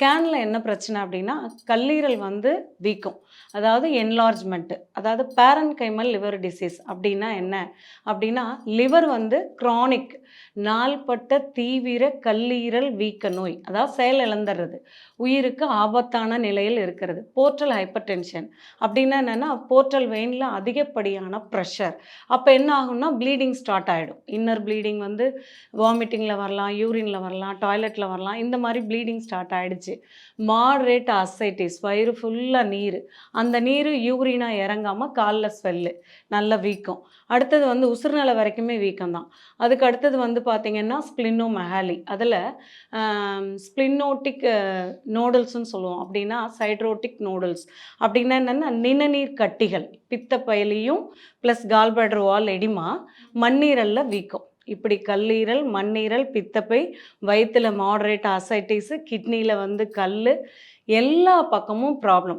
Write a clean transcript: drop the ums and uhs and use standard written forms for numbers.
கேன்ல என்ன பிரச்சனை அப்படின்னா, கல்லீரல் வந்து வீக்கம். அதாவது என்லார்ஜ்மென்ட். அதாவது பேரன்கைமல் லிவர் டிசீஸ் அப்படின்னா என்ன? அப்படின்னா, லிவர் வந்து கிரானிக் நாள்பட்ட தீவிர கல்லீரல் வீக்க நோய். அதாவது செயல் இழந்துர்றது. உயிருக்கு ஆபத்தான நிலையில் இருக்கிறது. போர்ட்டல் ஹைப்பர் டென்ஷன் அப்படின்னா என்னன்னா, போர்ட்டல் வெயின்ல அதிகப்படியான பிரஷர். அப்ப என்ன ஆகும்னா, ப்ளீடிங் ஸ்டார்ட் ஆயிடும். இன்னர் ப்ளீடிங் வந்து வாமிட்டிங்ல வரலாம், யூரின்ல வரலாம், டாய்லெட்ல வரலாம். இந்த மாரி ப்ளீடிங் ஸ்டார்ட் ஆயிடுச்சு. மாடரேட் அசைட்டிஸ் வயிறு ஃபுல்லா நீரு. அந்த நீரு யூரினா இறங்காம கால்ல ஸ்வெல்லு. நல்ல வீக்கம். அடுத்தது வந்து உசிர்நிலை வரைக்குமே வீக்கம் தான். அதுக்கு அடுத்தது வந்து பார்த்தீங்கன்னா, ஸ்ப்ளினோமெகாலி. அதில ஸ்ப்ளினோட்டிக் நோடுல்ஸ்ன்னு சொல்லுவோம். அப்படின்னா சைட்ரோட்டிக் நோடுல்ஸ். அப்படின்னா என்னன்னா, நிணநீர் கட்டிகள். பித்தப்பையிலயும் ப்ளஸ் கால் பிளாடர் வால் எடிமா, மண்ணீரல்ல வீக்கம். இப்படி கல்லீரல், மண்ணீரல், பித்தப்பை, வயித்துல மாடரேட் அசைட்டிஸு, கிட்னில வந்து கல்லு, எல்லா பக்கமும் ப்ராப்ளம்.